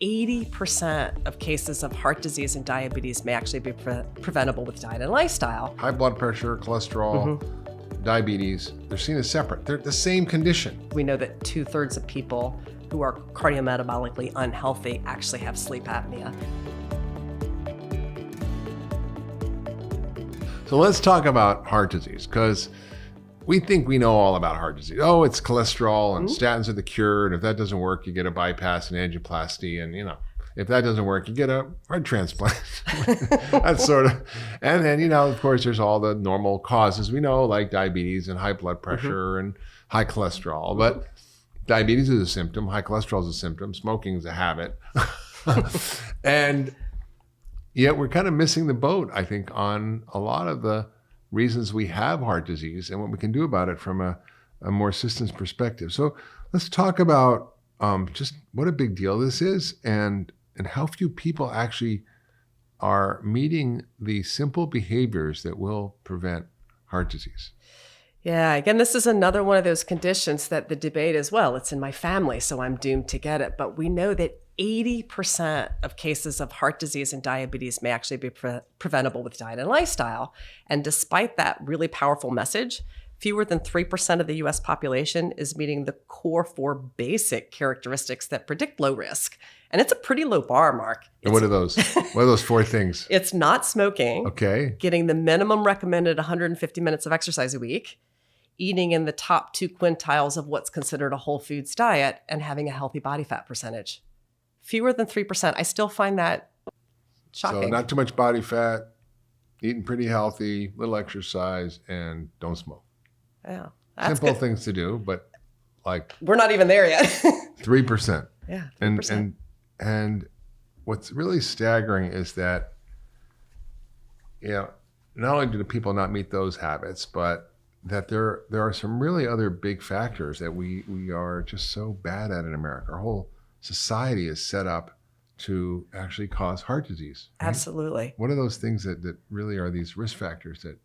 80% of cases of heart disease and diabetes may actually be preventable with diet and lifestyle. High blood pressure, cholesterol, diabetes, they're seen as separate. They're the same condition. We know that 2/3 of people who are cardiometabolically unhealthy actually have sleep apnea. So let's talk about heart disease, because we think we know all about heart disease. Oh, it's cholesterol and statins are the cure. And if that doesn't work, you get a bypass and angioplasty. And, if that doesn't work, you get a heart transplant. That's sort of, and then, of course, there's all the normal causes we know, like diabetes and high blood pressure and high cholesterol. But diabetes is a symptom. High cholesterol is a symptom. Smoking is a habit. And yet we're kind of missing the boat, I think, on a lot of the reasons we have heart disease and what we can do about it from a more systems perspective. So let's talk about just what a big deal this is and how few people actually are meeting the simple behaviors that will prevent heart disease. Yeah, again, this is another one of those conditions that the debate is, well, it's in my family, so I'm doomed to get it. But we know that 80% of cases of heart disease and diabetes may actually be preventable with diet and lifestyle. And despite that really powerful message, fewer than 3% of the US population is meeting the core 4 basic characteristics that predict low risk. And it's a pretty low bar, Mark. And what are those? What are those 4 things? It's not smoking. Okay. Getting the minimum recommended 150 minutes of exercise a week, eating in the top 2 quintiles of what's considered a whole foods diet, and having a healthy body fat percentage. Fewer than 3%. I still find that shocking. So not too much body fat, eating pretty healthy, little exercise, and don't smoke. Yeah, that's simple good. things to do, but like we're not even there yet. 3%. Yeah, 3%. And what's really staggering is that, not only do the people not meet those habits, but that there are some really other big factors that we are just so bad at in America. Our whole society is set up to actually cause heart disease. Right? Absolutely. What are those things that really are these risk factors that,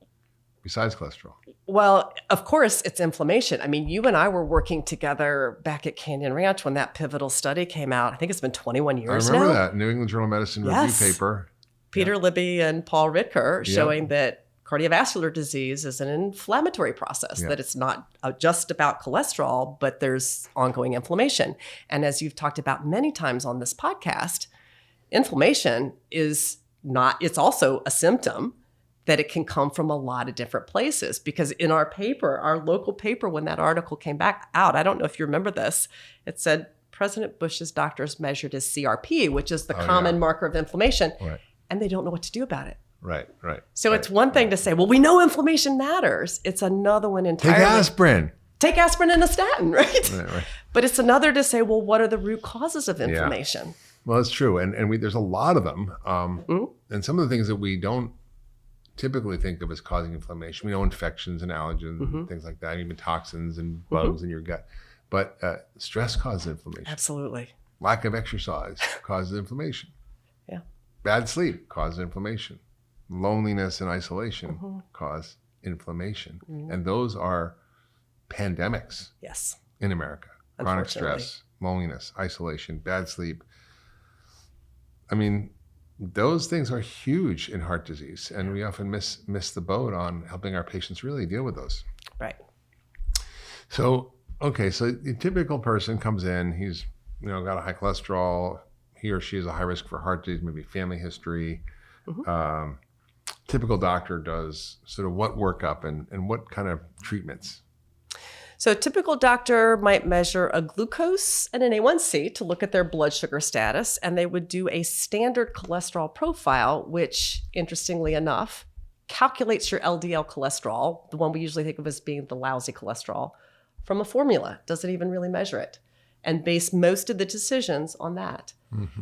besides cholesterol? Well, of course, it's inflammation. I mean, you and I were working together back at Canyon Ranch when that pivotal study came out. I think it's been 21 years now. I remember that New England Journal of Medicine review paper. Peter Libby and Paul Ritker showing that cardiovascular disease is an inflammatory process, that it's not just about cholesterol, but there's ongoing inflammation. And as you've talked about many times on this podcast, inflammation is not, it's also a symptom that it can come from a lot of different places. Because in our paper, our local paper, when that article came back out, I don't know if you remember this, it said President Bush's doctors measured his CRP, which is the common marker of inflammation, and they don't know what to do about it. Right. So it's one thing to say, well, we know inflammation matters. It's another one entirely. Take aspirin and a statin, right? But it's another to say, well, what are the root causes of inflammation? Yeah. Well, it's true. And there's a lot of them. And some of the things that we don't typically think of as causing inflammation. We know infections and allergens and things like that, even toxins and bugs in your gut. But stress causes inflammation. Absolutely. Lack of exercise causes inflammation. Yeah. Bad sleep causes inflammation. Loneliness and isolation cause inflammation. And those are pandemics in America. Chronic stress, loneliness, isolation, bad sleep. I mean, those things are huge in heart disease, and we often miss the boat on helping our patients really deal with those. Right. So, so the typical person comes in, he's got a high cholesterol, he or she is a high risk for heart disease, maybe family history. Typical doctor does sort of what workup and what kind of treatments? So a typical doctor might measure a glucose and an A1C to look at their blood sugar status, and they would do a standard cholesterol profile, which, interestingly enough, calculates your LDL cholesterol, the one we usually think of as being the lousy cholesterol, from a formula. Doesn't even really measure it, and base most of the decisions on that.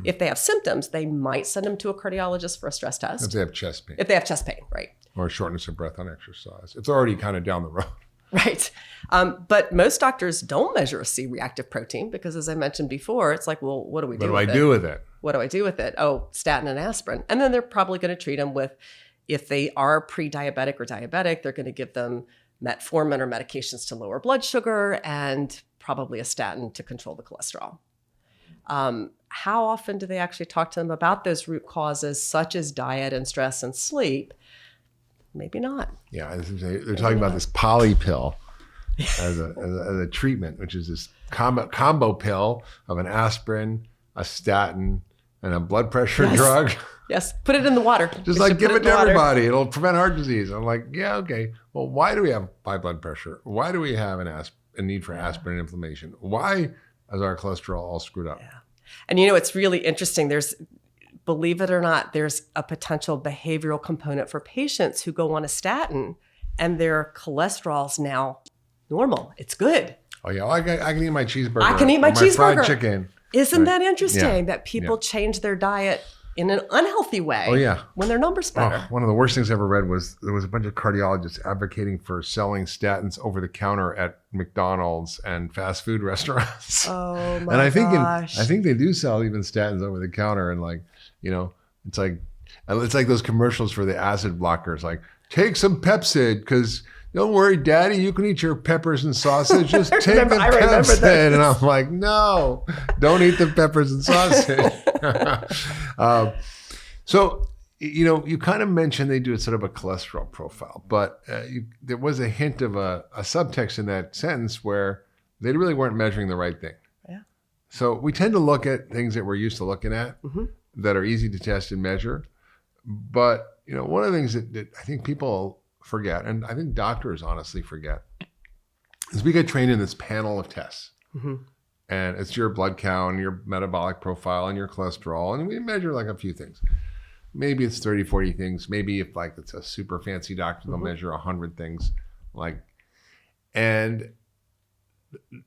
If they have symptoms, they might send them to a cardiologist for a stress test. If they have chest pain. If they have chest pain, right. Or shortness of breath on exercise. It's already kind of down the road. Right. But most doctors don't measure a C-reactive protein because, as I mentioned before, it's like, well, what do we do with it? What do I do with it? Oh, statin and aspirin. And then they're probably going to treat them with, if they are pre-diabetic or diabetic, they're going to give them metformin or medications to lower blood sugar and probably a statin to control the cholesterol. how often do they actually talk to them about those root causes, such as diet and stress and sleep? Maybe not. Yeah, they're talking about this polypill as a treatment, which is this combo pill of an aspirin, a statin, and a blood pressure drug. Yes, put it in the water. Just like give it to everybody. It'll prevent heart disease. I'm like, yeah, okay. Well, why do we have high blood pressure? Why do we have a need for aspirin and inflammation? Why is our cholesterol all screwed up? Yeah. And it's really interesting. Believe it or not, there's a potential behavioral component for patients who go on a statin and their cholesterol's now normal. It's good. Oh yeah, I can eat my cheeseburger. I can eat my cheeseburger. Fried chicken. Isn't that interesting that people change their diet in an unhealthy way? Oh yeah, when their numbers better. One of the worst things I ever read was there was a bunch of cardiologists advocating for selling statins over the counter at McDonald's and fast food restaurants. Oh my and I gosh. I think they do sell even statins over the counter, and it's like those commercials for the acid blockers, like take some Pepsid because. Don't worry, Daddy, you can eat your peppers and sausage. Just take the Pepsid. And I'm like, no, don't eat the peppers and sausage. So, you kind of mentioned they do sort of a cholesterol profile, but there was a hint of a subtext in that sentence where they really weren't measuring the right thing. Yeah. So we tend to look at things that we're used to looking at that are easy to test and measure. But, one of the things that I think people forget, and I think doctors honestly forget, is we get trained in this panel of tests. And it's your blood count, your metabolic profile, and your cholesterol, and we measure like a few things. Maybe it's 30, 40 things. Maybe if it's a super fancy doctor, they'll measure 100 things. And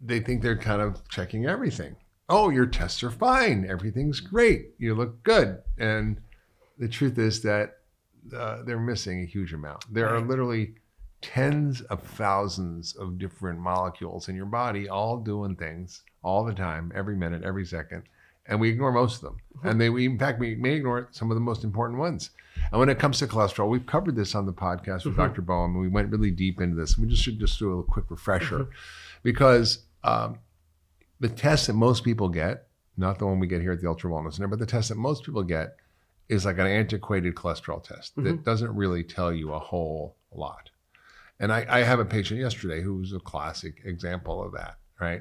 they think they're kind of checking everything. Oh, your tests are fine. Everything's great. You look good. And the truth is that they're missing a huge amount. There are literally tens of thousands of different molecules in your body, all doing things all the time, every minute, every second, and we ignore most of them. And in fact, we may ignore some of the most important ones. And when it comes to cholesterol, we've covered this on the podcast with Dr. Boehm, and we went really deep into this. We should just do a quick refresher, because the test that most people get, not the one we get here at the Ultra Wellness Center, but the test that most people get is like an antiquated cholesterol test that doesn't really tell you a whole lot. And I have a patient yesterday who was a classic example of that, right?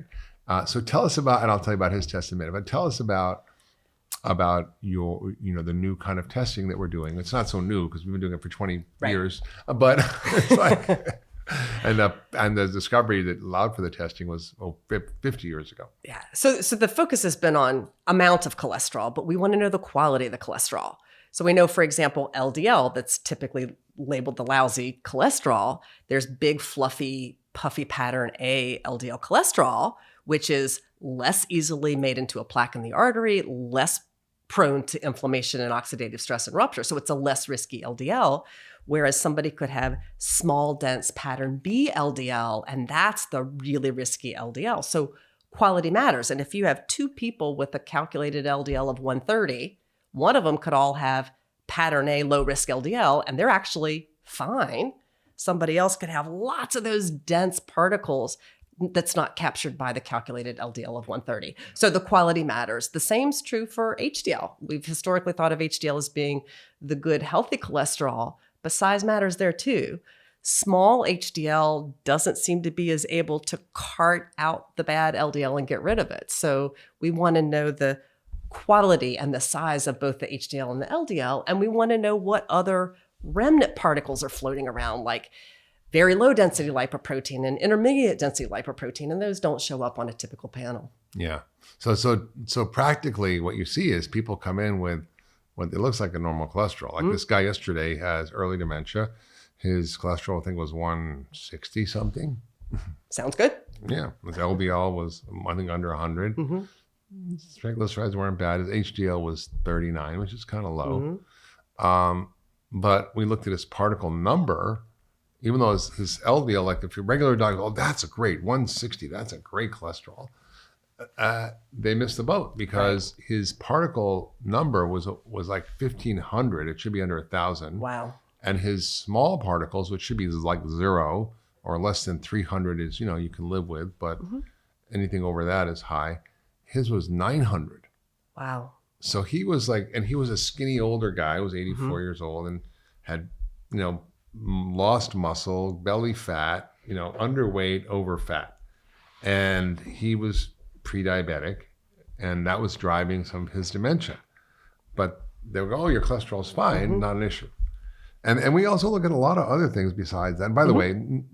So tell us about, and I'll tell you about his test in a minute, but tell us about your, the new kind of testing that we're doing. It's not so new because we've been doing it for 20 years, but it's like, and the discovery that allowed for the testing was 50 years ago. Yeah. So the focus has been on amount of cholesterol, but we want to know the quality of the cholesterol. So we know, for example, LDL, that's typically labeled the lousy cholesterol. There's big, fluffy, puffy pattern A LDL cholesterol, which is less easily made into a plaque in the artery, less prone to inflammation and oxidative stress and rupture. So it's a less risky LDL. Whereas somebody could have small, dense pattern B LDL, and that's the really risky LDL. So quality matters. And if you have two people with a calculated LDL of 130, one of them could all have pattern A low risk LDL, and they're actually fine. Somebody else could have lots of those dense particles that's not captured by the calculated LDL of 130. So the quality matters. The same's true for HDL. We've historically thought of HDL as being the good, healthy cholesterol, but size matters there too. Small HDL doesn't seem to be as able to cart out the bad LDL and get rid of it. So we want to know the quality and the size of both the HDL and the LDL, and we want to know what other remnant particles are floating around, like very low density lipoprotein and intermediate density lipoprotein, and those don't show up on a typical panel. Yeah. So practically what you see is people come in with what it looks like a normal cholesterol. Like this guy yesterday has early dementia. His cholesterol, I think, was 160 something. Sounds good. Yeah. His LDL was, I think, under 100. His triglycerides weren't bad. His HDL was 39, which is kind of low. But we looked at his particle number, even though his LDL, like if your regular doctor, oh, that's a great 160, that's a great cholesterol. They missed the boat because his particle number was like 1,500. It should be under 1,000. Wow. And his small particles, which should be like 0 or less than 300 is, you can live with, but anything over that is high. His was 900. Wow. So he was like, and he was a skinny older guy, was 84 years old and had, lost muscle, belly fat, underweight, over fat. And he was pre-diabetic, and that was driving some of his dementia. But they would go, oh, your cholesterol's fine, not an issue. And we also look at a lot of other things besides that. And by the way, in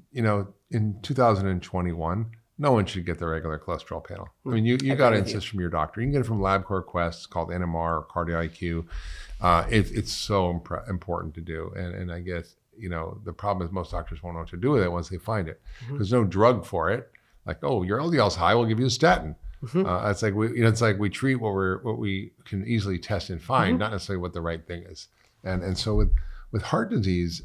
2021, no one should get the regular cholesterol panel. I mean, you got to insist from your doctor. You can get it from LabCorp Quest. It's called NMR or CardioIQ. It's so important to do. And I guess, the problem is most doctors won't know what to do with it once they find it. There's no drug for it. Like, oh, your LDL's high, we'll give you a statin. It's like we treat what we can easily test and find, not necessarily what the right thing is. And so with heart disease,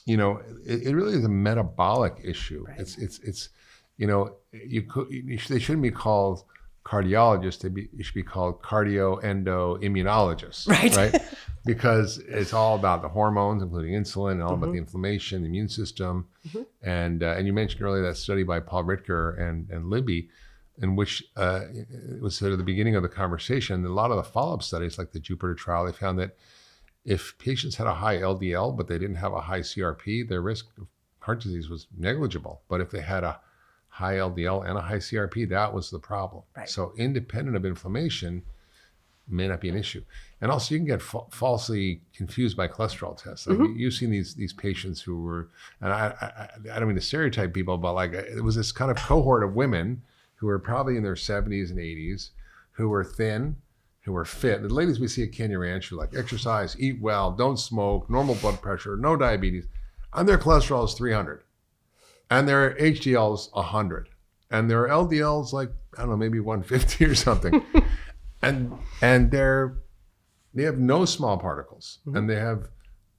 it really is a metabolic issue. Right. It's they shouldn't be called cardiologists. They should be called cardioendoimmunologists, right? Because it's all about the hormones, including insulin, and all about the inflammation, the immune system. And you mentioned earlier that study by Paul Ritker and Libby, in which it was sort of the beginning of the conversation. A lot of the follow-up studies, like the Jupiter trial, they found that if patients had a high LDL, but they didn't have a high CRP, their risk of heart disease was negligible. But if they had a high LDL and a high CRP, that was the problem. Right. So independent of inflammation may not be an issue. And also you can get falsely confused by cholesterol tests. Like you've seen these patients who were, and I don't mean to stereotype people, but like it was this kind of cohort of women who were probably in their 70s and 80s, who were thin, who were fit. The ladies we see at Canyon Ranch who like exercise, eat well, don't smoke, normal blood pressure, no diabetes, and their cholesterol is 300. And their HDL's 100. And their LDL's like, I don't know, maybe 150 or something. and they have no small particles. And they have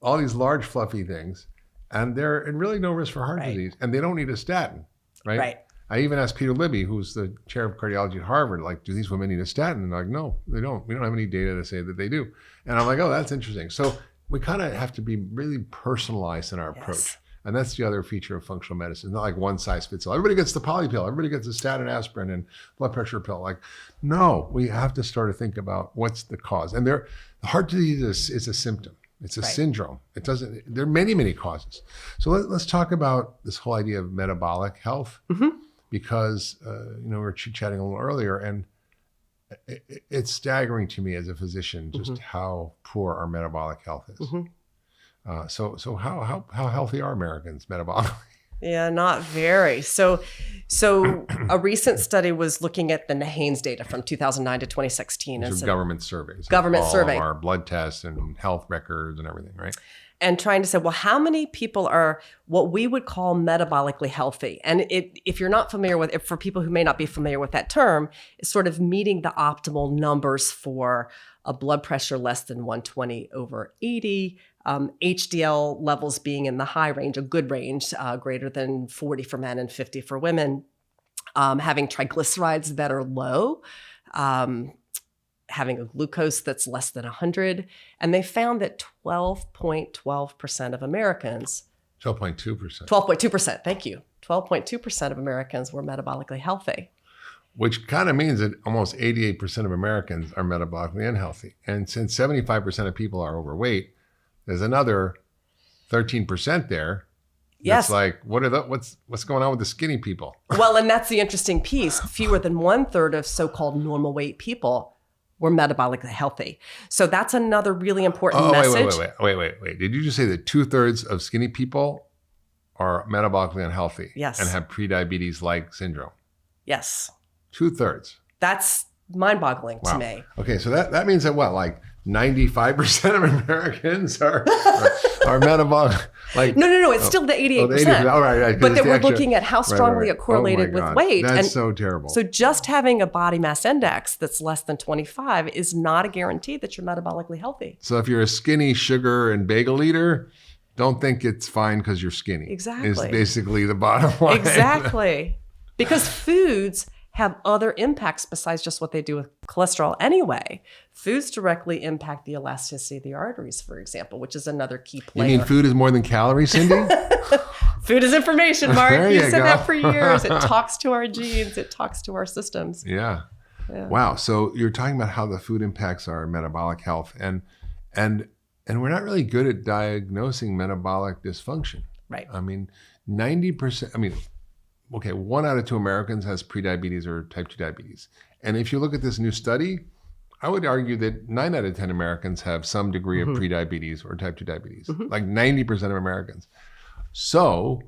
all these large fluffy things. And they're in really no risk for heart disease. And they don't need a statin, right? I even asked Peter Libby, who's the chair of cardiology at Harvard, like, do these women need a statin? And they're like, no, they don't. We don't have any data to say that they do. And I'm like, oh, that's interesting. So we kind of have to be really personalized in our approach. And that's the other feature of functional medicine. It's not like one size fits all. Everybody gets the polypill. Everybody gets a statin, aspirin, and blood pressure pill. Like, no, we have to start to think about what's the cause. And the heart disease is a symptom. It's a syndrome. There are many, many causes. So let's talk about this whole idea of metabolic health. Because, we were chit-chatting a little earlier, and it's staggering to me as a physician just how poor our metabolic health is. So how healthy are Americans metabolically? Yeah, not very. So a recent study was looking at the NHANES data from 2009 to 2016. These are government surveys. Government survey. All of our blood tests and health records and everything, right? And trying to say, well, how many people are what we would call metabolically healthy? And if you're not familiar with it, for people who may not be familiar with that term, it's sort of meeting the optimal numbers for a blood pressure less than 120/80, HDL levels being in the high range, a good range, greater than 40 for men and 50 for women, having triglycerides that are low, having a glucose that's less than 100. And they found that 12.12% of Americans... 12.2%. 12.2%, thank you. 12.2% of Americans were metabolically healthy. Which kind of means that almost 88% of Americans are metabolically unhealthy. And since 75% of people are overweight, there's another 13% there. Yes. It's like, what's going on with the skinny people? Well, and that's the interesting piece. Fewer than 1/3 of so-called normal weight people were metabolically healthy. So that's another really important message. Wait. Did you just say that 2/3 of skinny people are metabolically unhealthy? Yes. And have prediabetes-like syndrome? Yes. 2/3. That's mind-boggling to me. Okay, so that means that what, like 95% of Americans are metabolic? Like no, it's still the 88%. All right, but then we're looking at how strongly it correlated with weight. That's so terrible. So just having a body mass index that's less than 25 is not a guarantee that you're metabolically healthy. So if you're a skinny sugar and bagel eater, don't think it's fine because you're skinny. Exactly. Is basically the bottom line. Exactly. Because foods have other impacts besides just what they do with cholesterol anyway. Foods directly impact the elasticity of the arteries, for example, which is another key player. You mean food is more than calories, Cindy? Food is information, Mark. There You you said go. that for years. It talks to our genes. It talks to our systems. Yeah. Wow. So you're talking about how the food impacts our metabolic health, and we're not really good at diagnosing metabolic dysfunction. Right. I mean, 90%, okay, 1 out of 2 Americans has prediabetes or type 2 diabetes. And if you look at this new study, I would argue that 9 out of 10 Americans have some degree of prediabetes or type 2 diabetes, like 90% of Americans. So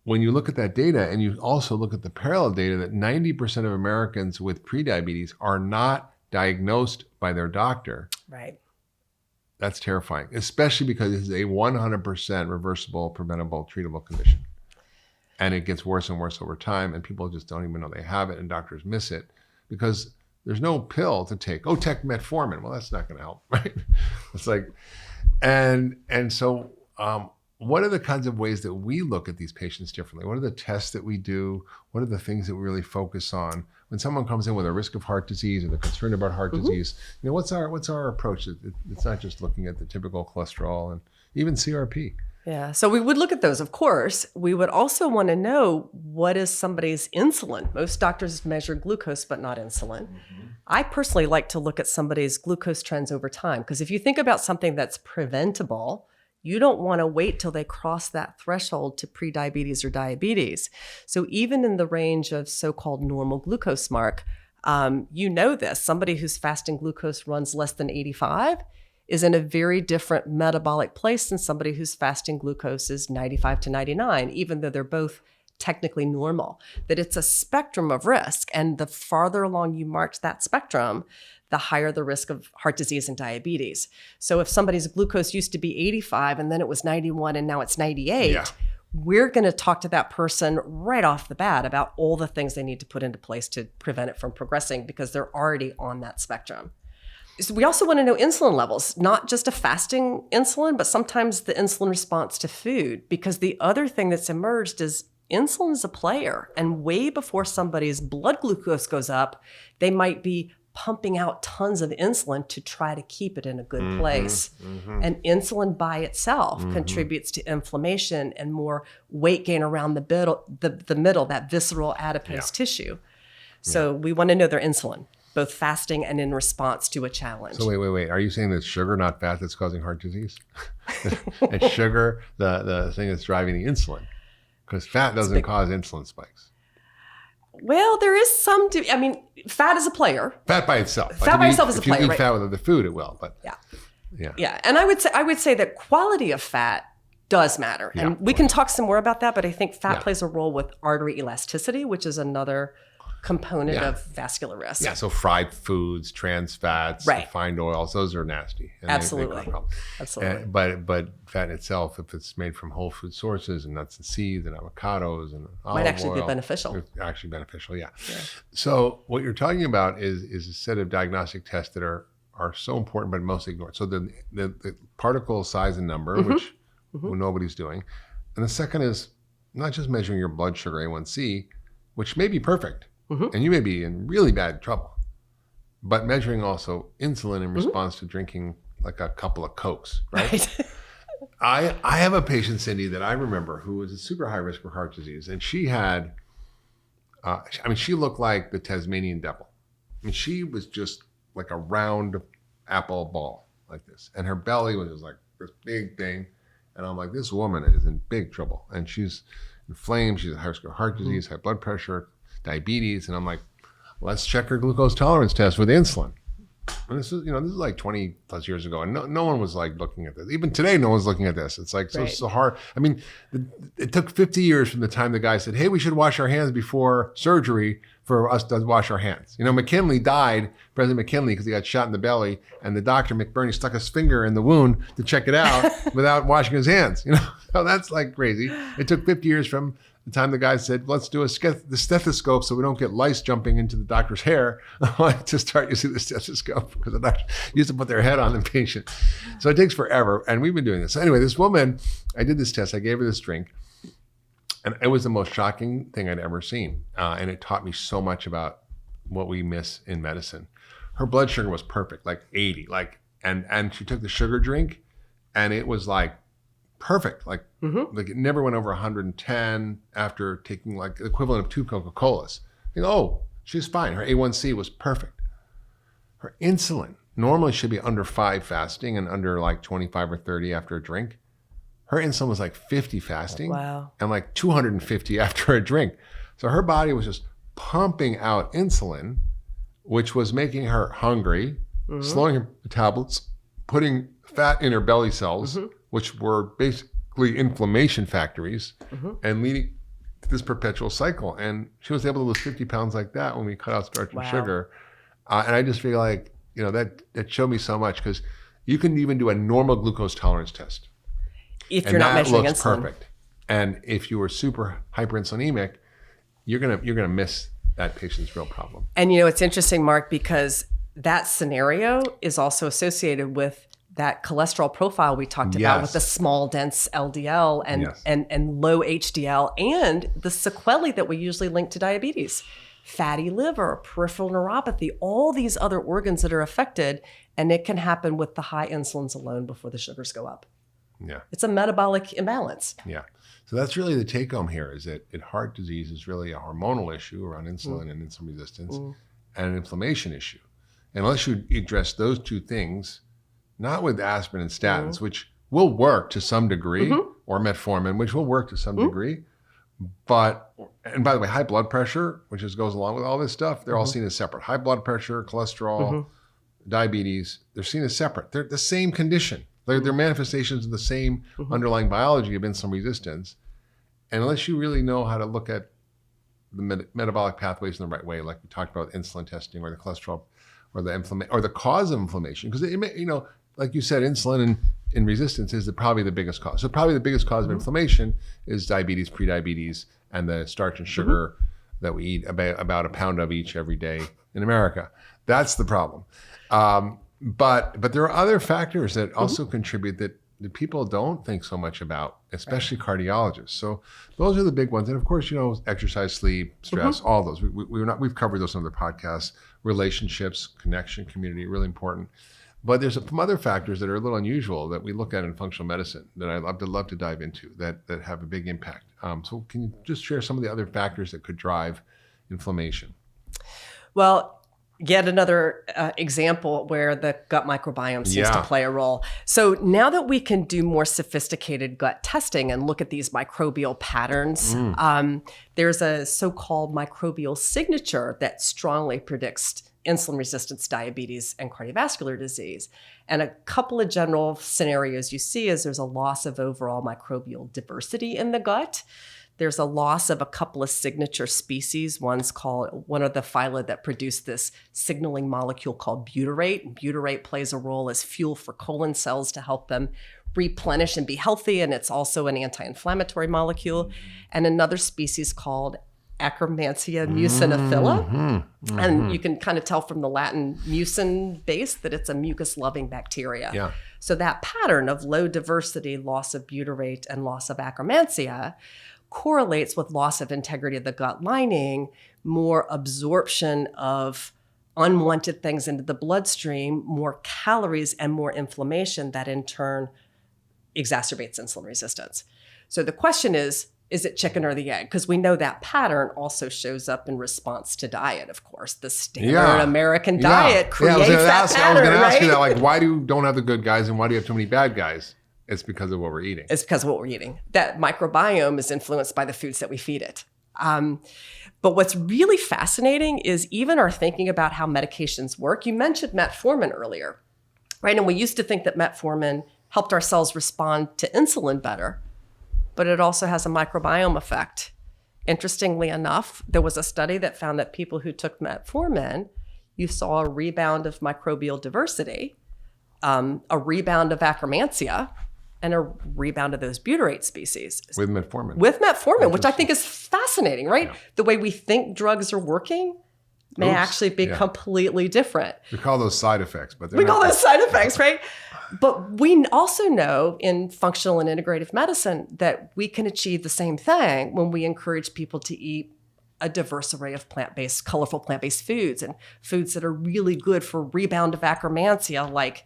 when you look at that data and you also look at the parallel data that 90% of Americans with prediabetes are not diagnosed by their doctor. Right. That's terrifying, especially because it's a 100% reversible, preventable, treatable condition. And it gets worse and worse over time, and people just don't even know they have it, and doctors miss it because there's no pill to take. Oh, take metformin. Well, that's not going to help, right? It's like, and so what are the kinds of ways that we look at these patients differently? What are the tests that we do? What are the things that we really focus on? When someone comes in with a risk of heart disease or they're concerned about heart disease, what's our approach? It's not just looking at the typical cholesterol and even CRP. Yeah, so we would look at those, of course. We would also want to know what is somebody's insulin. Most doctors measure glucose, but not insulin. I personally like to look at somebody's glucose trends over time, because if you think about something that's preventable, you don't want to wait till they cross that threshold to prediabetes or diabetes. So even in the range of so-called normal glucose mark, this, somebody whose fasting glucose runs less than 85 is in a very different metabolic place than somebody whose fasting glucose is 95 to 99, even though they're both technically normal. That it's a spectrum of risk. And the farther along you march that spectrum, the higher the risk of heart disease and diabetes. So if somebody's glucose used to be 85 and then it was 91 and now it's 98, we're going to talk to that person right off the bat about all the things they need to put into place to prevent it from progressing because they're already on that spectrum. So we also want to know insulin levels, not just a fasting insulin, but sometimes the insulin response to food, because the other thing that's emerged is insulin is a player. And way before somebody's blood glucose goes up, they might be pumping out tons of insulin to try to keep it in a good place. And insulin by itself contributes to inflammation and more weight gain around the middle, that visceral adipose tissue. So we want to know their insulin, both fasting and in response to a challenge. So wait. Are you saying that sugar, not fat, that's causing heart disease? And sugar, the thing that's driving the insulin? Because fat doesn't cause insulin spikes. Well, there is some, fat is a player. Fat by itself. Fat by itself is a player, If you eat fat with other food, it will. But yeah. And I would say that quality of fat does matter. And we can talk some more about that, but I think fat plays a role with artery elasticity, which is another component of vascular risk. Yeah, so fried foods, trans fats, refined oils, those are nasty. And Absolutely. they Absolutely. But fat itself, if it's made from whole food sources and nuts and seeds and avocados and olive might actually oil, be beneficial. It's actually beneficial, yeah. So what you're talking about is a set of diagnostic tests that are so important but mostly ignored. So the particle size and number, which nobody's doing. And the second is not just measuring your blood sugar A1C, which may be perfect, and you may be in really bad trouble, but measuring also insulin in response to drinking like a couple of Cokes, right? I have a patient, Cindy, that I remember who was a super high risk for heart disease, and she had, she looked like the Tasmanian devil. She was just like a round apple ball like this, and her belly was just like this big thing, and I'm like, this woman is in big trouble, and she's inflamed, she's at high risk of heart disease, high blood pressure, diabetes, and I'm like, let's check her glucose tolerance test with insulin. And this is like 20 plus years ago, and no one was like looking at this. Even today, no one's looking at this. It's like so hard. It took 50 years from the time the guy said, "Hey, we should wash our hands before surgery," for us to wash our hands. McKinley died, President McKinley, because he got shot in the belly, and the doctor McBurney stuck his finger in the wound to check it out without washing his hands. So that's like crazy. It took 50 years from the time the guy said, let's do the stethoscope so we don't get lice jumping into the doctor's hair, to start using the stethoscope, because the doctor used to put their head on the patient. So it takes forever, and we've been doing this. So anyway, this woman, I did this test, I gave her this drink, and it was the most shocking thing I'd ever seen. And it taught me so much about what we miss in medicine. Her blood sugar was perfect, like 80, and she took the sugar drink, and it was like perfect, like it never went over 110 after taking like the equivalent of 2 Coca-Colas. She was fine. Her A1C was perfect. Her insulin normally should be under 5 fasting and under like 25 or 30 after a drink. Her insulin was like 50 fasting and like 250 after a drink. So her body was just pumping out insulin, which was making her hungry, slowing her metabolites, putting fat in her belly cells, which were basically inflammation factories, and leading to this perpetual cycle. And she was able to lose 50 pounds like that when we cut out starch and sugar. And I just feel like, you know, that showed me so much, because you can even do a normal glucose tolerance test. If you're not measuring insulin. Perfect. And if you were super hyperinsulinemic, you're gonna miss that patient's real problem. And you know, it's interesting, Mark, because that scenario is also associated with that cholesterol profile we talked about, with the small, dense LDL and low HDL, and the sequelae that we usually link to diabetes. Fatty liver, peripheral neuropathy, all these other organs that are affected, and it can happen with the high insulins alone before the sugars go up. Yeah. It's a metabolic imbalance. Yeah. So that's really the take home here, is that heart disease is really a hormonal issue around insulin and insulin resistance, and an inflammation issue. And unless you address those two things, not with aspirin and statins, which will work to some degree, or metformin, which will work to some degree. But, and by the way, high blood pressure, which goes along with all this stuff, they're all seen as separate. High blood pressure, cholesterol, diabetes, they're seen as separate. They're the same condition. They're manifestations of the same underlying biology of insulin resistance. And unless you really know how to look at the metabolic pathways in the right way, like we talked about insulin testing, or the cholesterol, or the or the cause of inflammation, because you know, like you said, insulin and resistance is probably the biggest cause. So probably the biggest cause of inflammation is diabetes, prediabetes, and the starch and sugar that we eat about a pound of each every day in America. That's the problem. But there are other factors that also contribute that people don't think so much about, especially cardiologists. So those are the big ones. And of course, you know, exercise, sleep, stress, all those. We've covered those in other podcasts. Relationships, connection, community, really important. But there's some other factors that are a little unusual that we look at in functional medicine that I'd love to dive into that have a big impact. So can you just share some of the other factors that could drive inflammation? Well, yet another example where the gut microbiome seems to play a role. So now that we can do more sophisticated gut testing and look at these microbial patterns, there's a so-called microbial signature that strongly predicts insulin resistance, diabetes, and cardiovascular disease. And a couple of general scenarios you see is there's a loss of overall microbial diversity in the gut. There's a loss of a couple of signature species. One of the phyla that produce this signaling molecule called butyrate. Butyrate plays a role as fuel for colon cells to help them replenish and be healthy. And it's also an anti-inflammatory molecule. And another species called Akkermansia mucinophila. And you can kind of tell from the Latin mucin base that it's a mucus-loving bacteria. Yeah. So that pattern of low diversity, loss of butyrate, and loss of Akkermansia correlates with loss of integrity of the gut lining, more absorption of unwanted things into the bloodstream, more calories, and more inflammation that in turn exacerbates insulin resistance. So the question is it chicken or the egg? Because we know that pattern also shows up in response to diet, of course. The standard American diet creates that pattern, I was going to ask you that, like, why don't have the good guys and why do you have too many bad guys? It's because of what we're eating. It's because of what we're eating. That microbiome is influenced by the foods that we feed it. But what's really fascinating is even our thinking about how medications work. You mentioned metformin earlier, right? And we used to think that metformin helped our cells respond to insulin better, but it also has a microbiome effect. Interestingly enough, there was a study that found that people who took metformin, you saw a rebound of microbial diversity, a rebound of Akkermansia, and a rebound of those butyrate species. With metformin. Which I think is fascinating, right? Yeah. The way we think drugs are working may actually be completely different. We call those side effects, but call those side effects, right? But we also know in functional and integrative medicine that we can achieve the same thing when we encourage people to eat a diverse array of colorful plant-based foods, and foods that are really good for rebound of Akkermansia, like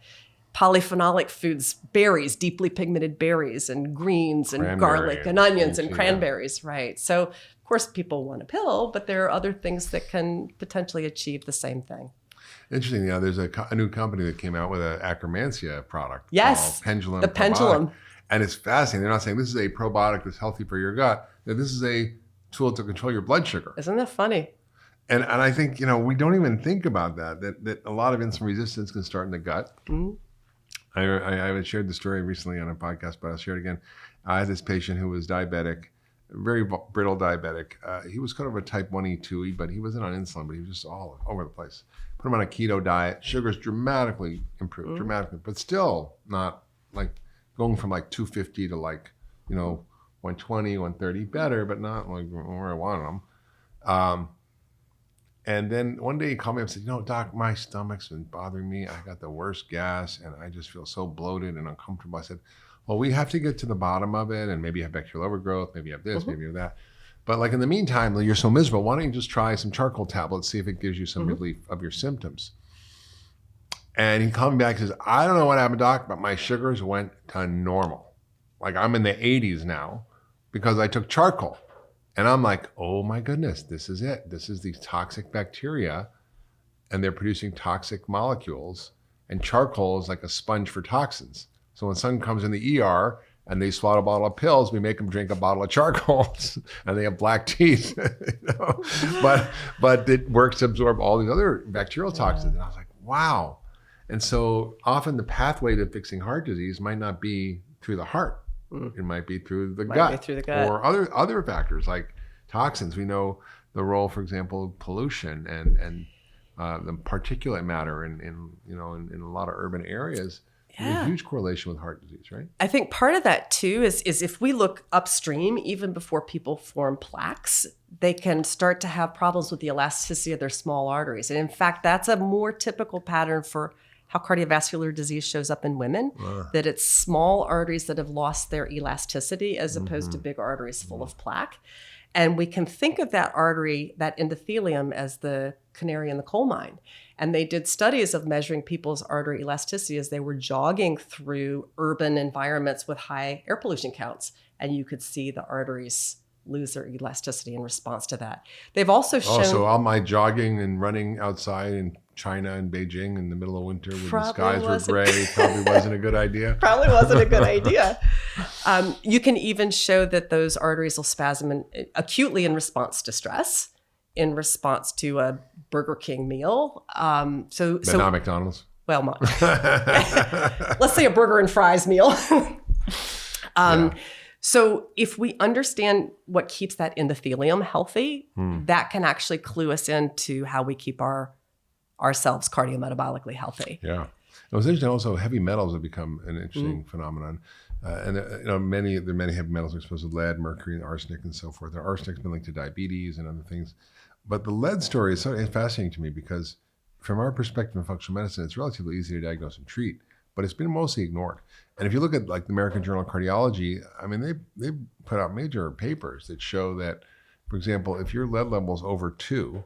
polyphenolic foods, berries, deeply pigmented berries, and greens, and garlic, and onions, and cranberries, right? So Of course, people want a pill, but there are other things that can potentially achieve the same thing. Interesting. There's a new company that came out with an acromantia product. Yes, Pendulum. the pendulum. And it's fascinating. They're not saying this is a probiotic that's healthy for your gut. This is a tool to control your blood sugar. Isn't that funny? And I think, we don't even think about that a lot of insulin resistance can start in the gut. Mm-hmm. I shared the story recently on a podcast, but I'll share it again. I had this patient who was diabetic, very brittle diabetic. He was kind of a type 1E, 2E, but he wasn't on insulin, but he was just all over the place. Put him on a keto diet. Sugars dramatically improved, dramatically, but still not like going from like 250 to like, 120, 130, better, but not like where I wanted them. And then one day he called me up and said, doc, my stomach's been bothering me. I got the worst gas and I just feel so bloated and uncomfortable. I said, well, we have to get to the bottom of it and maybe you have bacterial overgrowth, maybe you have this, maybe you have that. But like in the meantime, you're so miserable, why don't you just try some charcoal tablets, see if it gives you some relief of your symptoms. And he called me back and says, I don't know what happened, doc, but my sugars went to normal. Like I'm in the 80s now because I took charcoal. And I'm like, oh my goodness, this is it. This is these toxic bacteria and they're producing toxic molecules. And charcoal is like a sponge for toxins. So when someone comes in the ER and they swallow a bottle of pills, we make them drink a bottle of charcoal and they have black teeth. But it works to absorb all these other bacterial toxins. And I was like, wow. And so often the pathway to fixing heart disease might not be through the heart. It might be through the gut, or other factors like toxins. We know the role, for example, of pollution and the particulate matter in a lot of urban areas. Yeah. A huge correlation with heart disease, right? I think part of that too is if we look upstream, even before people form plaques, they can start to have problems with the elasticity of their small arteries. And in fact, that's a more typical pattern for how cardiovascular disease shows up in women, that it's small arteries that have lost their elasticity as opposed to big arteries full of plaque. And we can think of that artery, that endothelium, as the canary in the coal mine. And they did studies of measuring people's artery elasticity as they were jogging through urban environments with high air pollution counts. And you could see the arteries lose their elasticity in response to that. They've also shown... so all my jogging and running outside in China and Beijing in the middle of winter when the skies were gray probably wasn't a good idea. Probably wasn't a good idea. You can even show that those arteries will spasm acutely in response to stress, in response to a Burger King meal. But not McDonald's? Well, let's say a burger and fries meal. So if we understand what keeps that endothelium healthy, that can actually clue us into how we keep ourselves cardiometabolically healthy. Yeah. It was interesting also, heavy metals have become an interesting phenomenon. Many heavy metals are exposed to lead, mercury, and arsenic and so forth. And arsenic's been linked to diabetes and other things. But the lead story is so fascinating to me because from our perspective in functional medicine, it's relatively easy to diagnose and treat, but it's been mostly ignored. And if you look at like the American Journal of Cardiology, I mean, they put out major papers that show that, for example, if your lead level is over 2,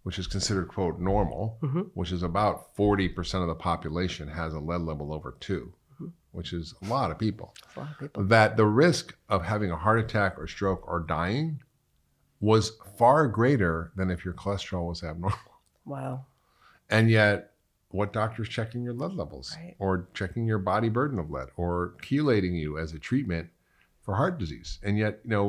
which is considered, quote, normal, which is about 40% of the population has a lead level over 2, which is a lot of people. That the risk of having a heart attack or stroke or dying was far greater than if your cholesterol was abnormal. Wow. And yet, what doctor's checking your lead levels or checking your body burden of lead or chelating you as a treatment for heart disease? And yet, I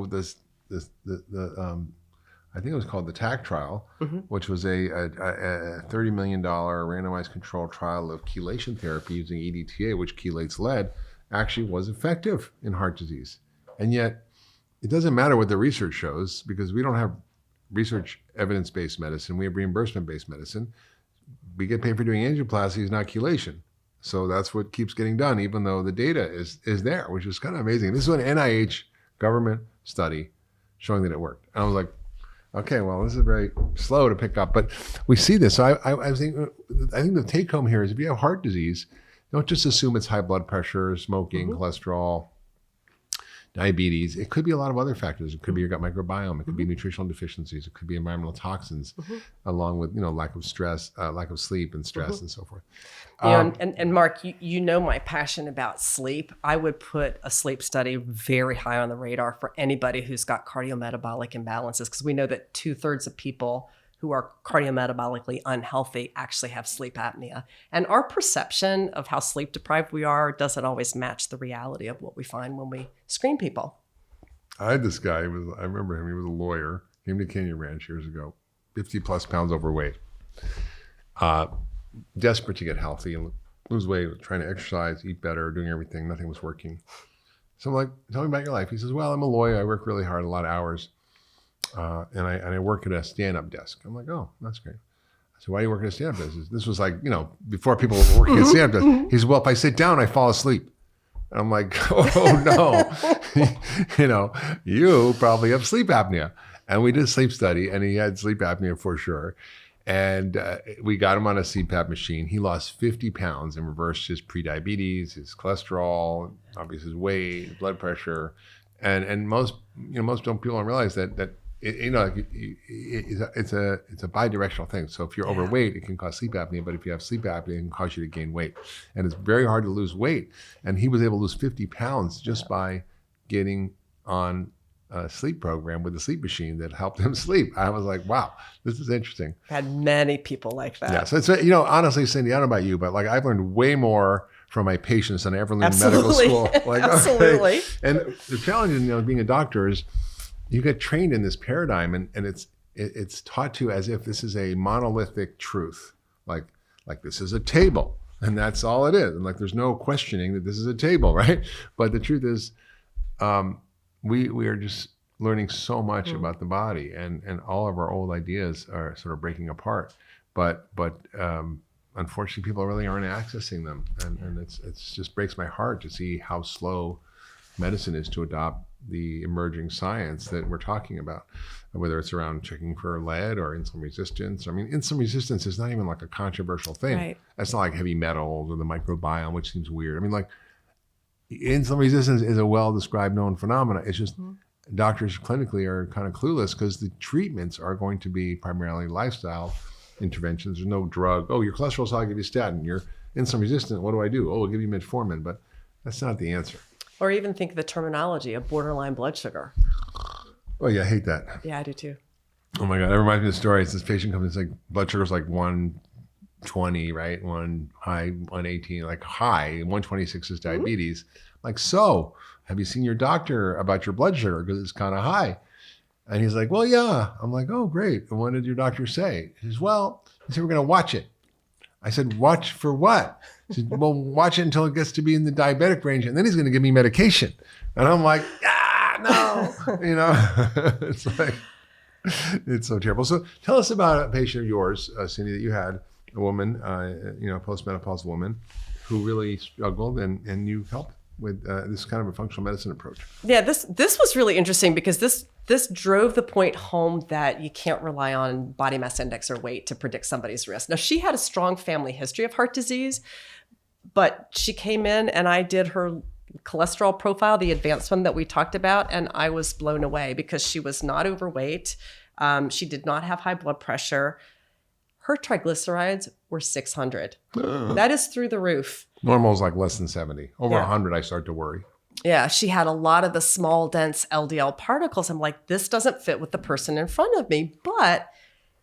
think it was called the TAC trial, which was a $30 million randomized controlled trial of chelation therapy using EDTA, which chelates lead, actually was effective in heart disease. And yet, it doesn't matter what the research shows because we don't have research evidence-based medicine. We have reimbursement-based medicine. We get paid for doing angioplasties, not chelation. So that's what keeps getting done, even though the data is there, which is kind of amazing. This is an NIH government study showing that it worked. And I was like, okay, well, this is very slow to pick up, but we see this. So I think the take home here is if you have heart disease, don't just assume it's high blood pressure, smoking, cholesterol. diabetes. It could be a lot of other factors. It could be your gut microbiome. It could be nutritional deficiencies. It could be environmental toxins, along with lack of stress, lack of sleep and stress and so forth. And Mark, you know my passion about sleep. I would put a sleep study very high on the radar for anybody who's got cardiometabolic imbalances, because we know that 2/3 of people who are cardiometabolically unhealthy actually have sleep apnea. And our perception of how sleep deprived we are doesn't always match the reality of what we find when we screen people. I had this guy, I remember him, he was a lawyer, came to Canyon Ranch years ago, 50 plus pounds overweight, desperate to get healthy and lose weight, trying to exercise, eat better, doing everything, nothing was working. So I'm like, tell me about your life. He says, well, I'm a lawyer, I work really hard, a lot of hours. And I work at a stand-up desk. I'm like, oh, that's great. I said, why do you work at a stand-up desk? This was like, before people were working at stand-up desk. He said, well, if I sit down, I fall asleep. And I'm like, oh no, you probably have sleep apnea. And we did a sleep study, and he had sleep apnea for sure. And we got him on a CPAP machine. He lost 50 pounds and reversed his prediabetes, his cholesterol, obviously his weight, blood pressure. And most people don't realize that it's a bi-directional thing. So if you're overweight, it can cause sleep apnea. But if you have sleep apnea, it can cause you to gain weight. And it's very hard to lose weight. And he was able to lose 50 pounds just by getting on a sleep program with a sleep machine that helped him sleep. I was like, wow, this is interesting. I've had many people like that. Yeah. So it's, honestly, Cindy, I don't know about you, but like I've learned way more from my patients than I ever learned in medical school. Like, Absolutely. Okay. And the challenge in being a doctor is you get trained in this paradigm, and it's taught to you as if this is a monolithic truth, like this is a table, and that's all it is, and like there's no questioning that this is a table, right? But the truth is, we are just learning so much about the body, and all of our old ideas are sort of breaking apart. But unfortunately, people really aren't accessing them, and it's just breaks my heart to see how slow medicine is to adopt the emerging science that we're talking about, whether it's around checking for lead or insulin resistance. I mean, insulin resistance is not even like a controversial thing. Right. That's not like heavy metals or the microbiome, which seems weird. I mean, like insulin resistance is a well-described known phenomena. It's just doctors clinically are kind of clueless because the treatments are going to be primarily lifestyle interventions. There's no drug. Oh, your cholesterol's high, I'll give you a statin. You're insulin resistant, what do I do? Oh, I'll give you metformin. But that's not the answer. Or even think of the terminology of borderline blood sugar. Oh yeah, I hate that. Yeah, I do too. Oh my God, that reminds me of the story. It's this patient comes, it's like blood sugar's like 120, right? One high, 118, like high, 126 is diabetes. Like, so have you seen your doctor about your blood sugar? Because it's kind of high. And he's like, well, yeah. I'm like, oh, great. And what did your doctor say? He says, well, he said, we're going to watch it. I said, watch for what? He said, well, watch it until it gets to be in the diabetic range, and then he's going to give me medication. And I'm like, no. It's like, it's so terrible. So tell us about a patient of yours, Cindy, that you had, a woman, postmenopausal woman who really struggled, and you helped with this kind of a functional medicine approach. Yeah, this was really interesting because this drove the point home that you can't rely on body mass index or weight to predict somebody's risk. Now, she had a strong family history of heart disease, but she came in and I did her cholesterol profile, the advanced one that we talked about, and I was blown away because she was not overweight. She did not have high blood pressure. Her triglycerides were 600. That is through the roof. Normal is like less than 70. Over 100, I start to worry. Yeah, she had a lot of the small, dense LDL particles. I'm like, this doesn't fit with the person in front of me. But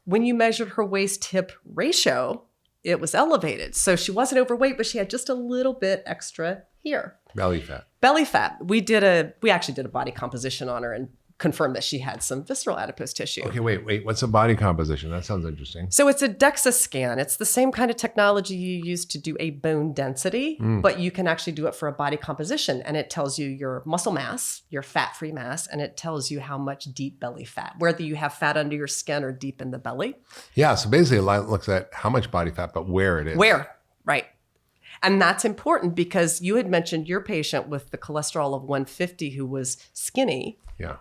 when you measured her waist-hip ratio, it was elevated. So she wasn't overweight, but she had just a little bit extra here. Belly fat. Belly fat. We actually did a body composition on her and confirmed that she had some visceral adipose tissue. Okay, wait. What's a body composition? That sounds interesting. So it's a DEXA scan. It's the same kind of technology you use to do a bone density, but you can actually do it for a body composition. And it tells you your muscle mass, your fat-free mass, and it tells you how much deep belly fat, whether you have fat under your skin or deep in the belly. Yeah, so basically it looks at how much body fat, but where it is. Where, right. And that's important because you had mentioned your patient with the cholesterol of 150 who was skinny. Yeah.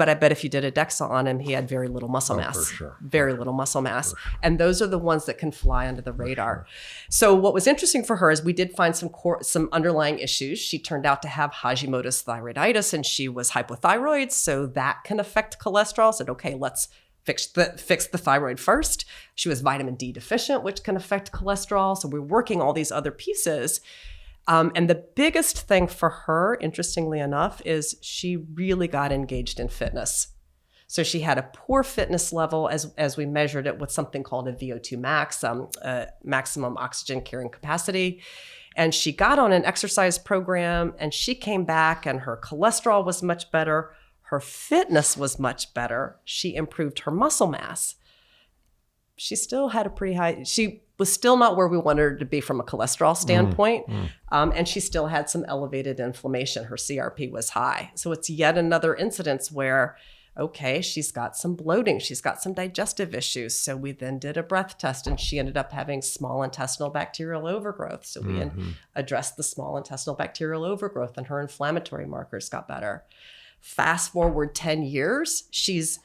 But I bet if you did a DEXA on him, he had very little muscle mass. For sure. Very little muscle mass. And those are the ones that can fly under the radar. So what was interesting for her is we did find some underlying issues. She turned out to have Hashimoto's thyroiditis, and she was hypothyroid. So that can affect cholesterol. Said, okay, let's fix the thyroid first. She was vitamin D deficient, which can affect cholesterol. So we're working all these other pieces. And the biggest thing for her, interestingly enough, is she really got engaged in fitness. So she had a poor fitness level as we measured it with something called a VO2 max, maximum oxygen carrying capacity. And she got on an exercise program, and she came back and her cholesterol was much better. Her fitness was much better. She improved her muscle mass. She still had a pretty high, she was still not where we wanted her to be from a cholesterol standpoint. And she still had some elevated inflammation. Her CRP was high. So it's yet another incidence where, okay, she's got some bloating. She's got some digestive issues. So we then did a breath test, and she ended up having small intestinal bacterial overgrowth. So we addressed the small intestinal bacterial overgrowth, and her inflammatory markers got better. Fast forward 10 years, she's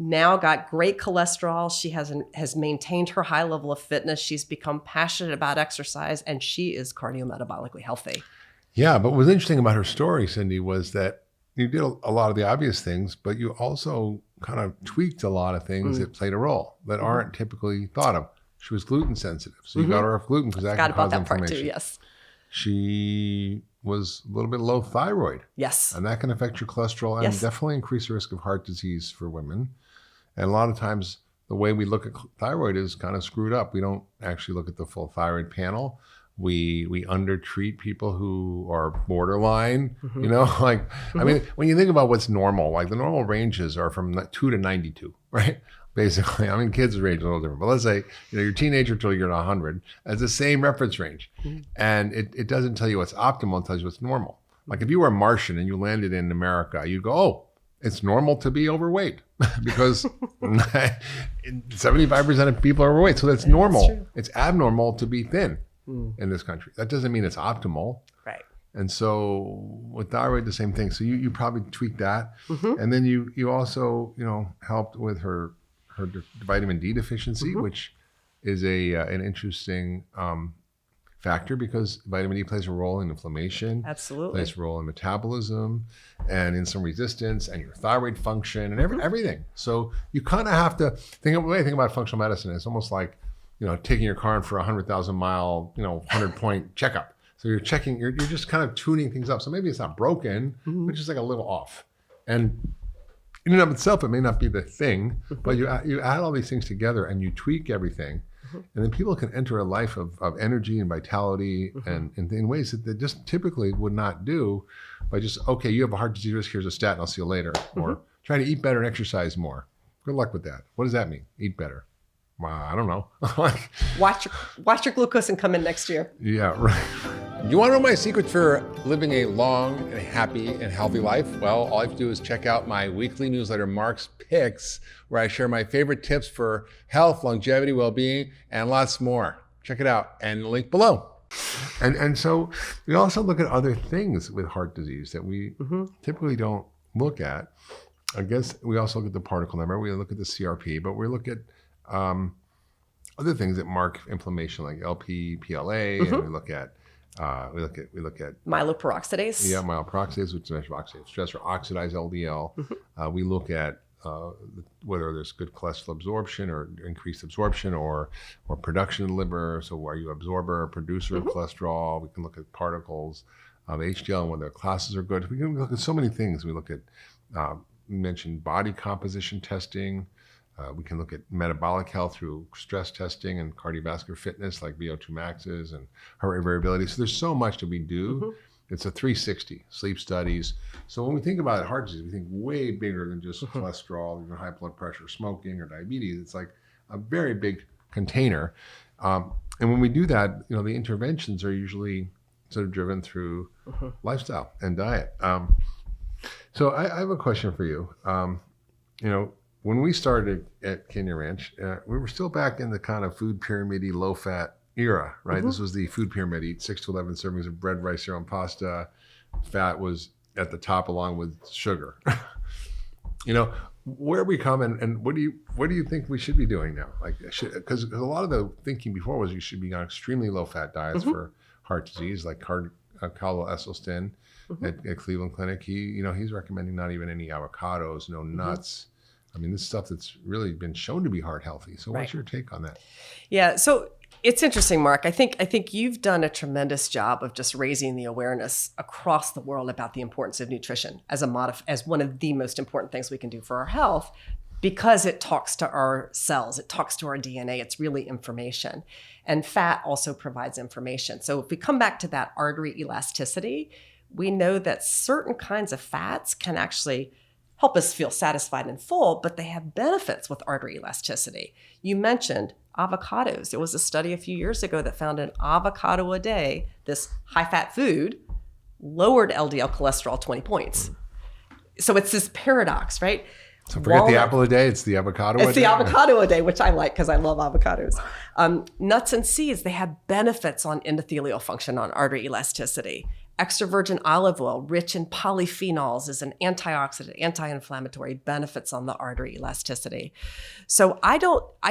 now got great cholesterol. She has maintained her high level of fitness. She's become passionate about exercise, and she is cardiometabolically healthy. Yeah, but what's interesting about her story, Cindy, was that you did a lot of the obvious things, but you also kind of tweaked a lot of things that played a role that aren't typically thought of. She was gluten sensitive, so you got her off gluten because that can cause inflammation. Part too, yes. She was a little bit low thyroid. Yes. And that can affect your cholesterol and definitely increase the risk of heart disease for women. And a lot of times the way we look at thyroid is kind of screwed up. We don't actually look at the full thyroid panel. We undertreat people who are borderline, you know, like, I mean, when you think about what's normal, like the normal ranges are from 2 to 92, right? Basically, I mean, kids' range is a little different, but let's say, you know, your teenager till you're 100 has the same reference range. And it doesn't tell you what's optimal, it tells you what's normal. Like if you were a Martian and you landed in America, you'd go, oh, it's normal to be overweight because 75% of people are overweight. So that's normal. It's abnormal to be thin in this country. That doesn't mean it's optimal. Right. And so with thyroid, the same thing. So you probably tweaked that. And then you also, you know, helped with her vitamin D deficiency, which is an interesting factor because vitamin D plays a role in inflammation. Absolutely. Plays a role in metabolism and insulin resistance and your thyroid function and everything. So you kind of have to think about functional medicine. It's almost like, you know, taking your car in for a 100,000 mile, you know, 100-point checkup. So you're just kind of tuning things up. So maybe it's not broken, but just like a little off. And in and of itself, it may not be the thing, but you add all these things together and you tweak everything. And then people can enter a life of energy and vitality and in ways that they just typically would not do by just, okay, you have a heart disease risk, here's a statin, I'll see you later. Or try to eat better and exercise more. Good luck with that. What does that mean? Eat better. I don't know. Watch your glucose and come in next year. Yeah, right. You want to know my secrets for living a long and happy and healthy life? Well, all you have to do is check out my weekly newsletter, Mark's Picks, where I share my favorite tips for health, longevity, well-being, and lots more. Check it out and link below. And so we also look at other things with heart disease that we typically don't look at. I guess we also look at the particle number, we look at the CRP, but we look at other things that mark inflammation like LP, PLA, and we look at myeloperoxidase. Yeah, myeloperoxidase, which is a measure of oxidative stress, or oxidized LDL. We look at whether there's good cholesterol absorption or increased absorption or production in the liver. So are you an absorber or producer of cholesterol? We can look at particles of HDL and whether classes are good. We can look at so many things. We look at, we mentioned body composition testing. We can look at metabolic health through stress testing and cardiovascular fitness like VO2 maxes and heart rate variability. So there's so much that we do. It's a 360, sleep studies. So when we think about heart disease, we think way bigger than just cholesterol, even high blood pressure, smoking, or diabetes. It's like a very big container. And when we do that, you know, the interventions are usually sort of driven through lifestyle and diet. So I have a question for you. You know, when we started at Kenya Ranch, we were still back in the kind of food pyramid-y, low-fat era, right? This was the food pyramid: eat 6 to 11 servings of bread, rice, cereal, and pasta. Fat was at the top along with sugar. Where we come and what do you think we should be doing now? Like, because a lot of the thinking before was you should be on extremely low fat diets for heart disease, like Carl Esselstyn at Cleveland Clinic. He's recommending not even any avocados, no nuts. I mean, this stuff that's really been shown to be heart healthy. So what's your take on that? Yeah. So it's interesting, Mark. I think you've done a tremendous job of just raising the awareness across the world about the importance of nutrition as one of the most important things we can do for our health, because it talks to our cells, it talks to our DNA. It's really information. And fat also provides information. So if we come back to that artery elasticity, we know that certain kinds of fats can actually help us feel satisfied and full, but they have benefits with artery elasticity. You mentioned avocados. There was a study a few years ago that found an avocado a day, this high-fat food, lowered LDL cholesterol 20 points. So it's this paradox, right? So forget the apple a day, it's the avocado a day? It's the avocado a day, which I like because I love avocados. Nuts and seeds, they have benefits on endothelial function, on artery elasticity. Extra virgin olive oil, rich in polyphenols, is an antioxidant, anti-inflammatory, benefits on the artery elasticity. So I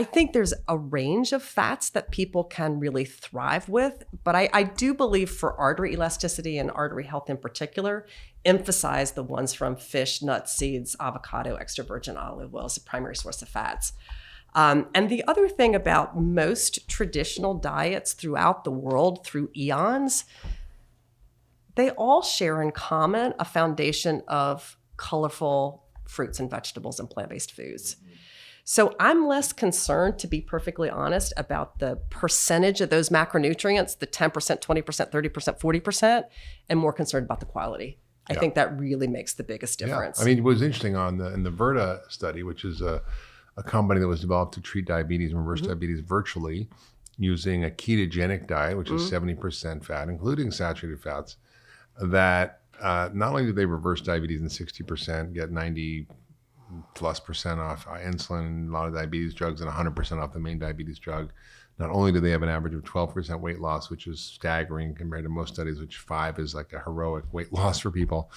think there's a range of fats that people can really thrive with, but I do believe for artery elasticity and artery health in particular, emphasize the ones from fish, nuts, seeds, avocado, extra virgin olive oil as a primary source of fats. And the other thing about most traditional diets throughout the world through eons, they all share in common a foundation of colorful fruits and vegetables and plant-based foods. So I'm less concerned, to be perfectly honest, about the percentage of those macronutrients, the 10%, 20%, 30%, 40%, and more concerned about the quality. I think that really makes the biggest difference. Yeah. I mean, it was interesting in the Virta study, which is a company that was developed to treat diabetes and reverse diabetes virtually using a ketogenic diet, which is 70% fat, including saturated fats, that not only did they reverse diabetes in 60%, get 90+% off insulin, a lot of diabetes drugs, and 100% off the main diabetes drug. Not only do they have an average of 12% weight loss, which is staggering compared to most studies, which 5 is like a heroic weight loss for people.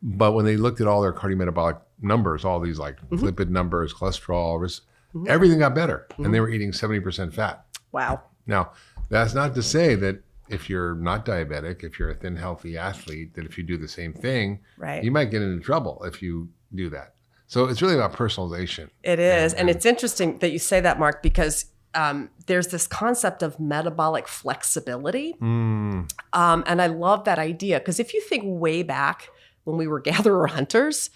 But when they looked at all their cardiometabolic numbers, all these like lipid numbers, cholesterol, risk, everything got better. And they were eating 70% fat. Wow. Now, that's not to say that if you're not diabetic, if you're a thin, healthy athlete, that if you do the same thing, you might get into trouble if you do that. So it's really about personalization. It is. And it's interesting that you say that, Mark, because there's this concept of metabolic flexibility. And I love that idea, because if you think way back when we were gatherer hunters,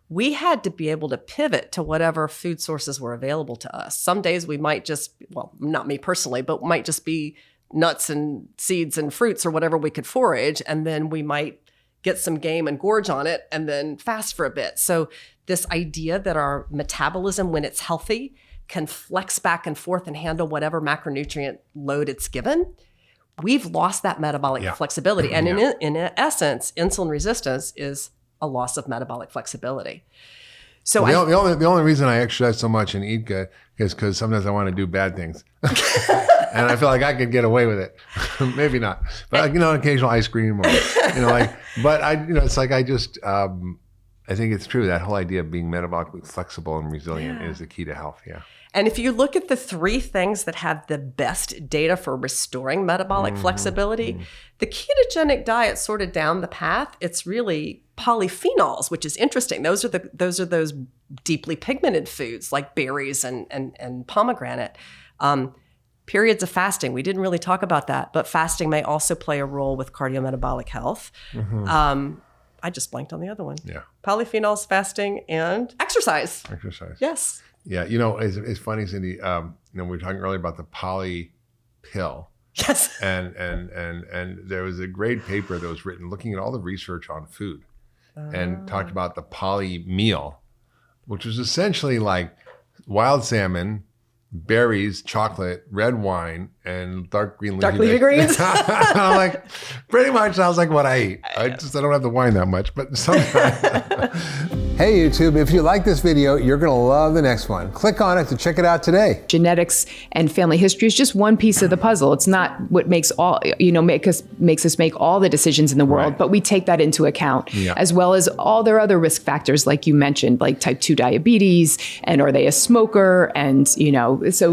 we had to be able to pivot to whatever food sources were available to us. Some days we might just, well, not me personally, but might just be nuts and seeds and fruits or whatever we could forage. And then we might get some game and gorge on it and then fast for a bit. So this idea that our metabolism, when it's healthy, can flex back and forth and handle whatever macronutrient load it's given, we've lost that metabolic flexibility. And in essence, insulin resistance is a loss of metabolic flexibility. So the only reason I exercise so much and eat good is because sometimes I want to do bad things. And I feel like I could get away with it. Maybe not. But occasional ice cream or, it's like I think it's true. That whole idea of being metabolically flexible and resilient is the key to health. Yeah. And if you look at the 3 things that have the best data for restoring metabolic flexibility, the ketogenic diet sort of down the path, it's really polyphenols, which is interesting. Those are those deeply pigmented foods like berries and pomegranate. Periods of fasting, we didn't really talk about that, but fasting may also play a role with cardiometabolic health. I just blanked on the other one. Yeah. Polyphenols, fasting, and exercise. Exercise. Yes. Yeah. It's funny, Cindy, we were talking earlier about the polypill. Yes. And there was a great paper that was written looking at all the research on food and talked about the poly meal, which was essentially like wild salmon, berries, chocolate, red wine, and dark leafy greens. I'm like, pretty much sounds like what I eat. I don't have the wine that much, but sometimes. Hey YouTube, if you like this video, you're gonna love the next one. Click on it to check it out today. Genetics and family history is just one piece of the puzzle. It's not what makes all, makes us make all the decisions in the world, but we take that into account, as well as all their other risk factors, like you mentioned, like type 2 diabetes, and are they a smoker? And, so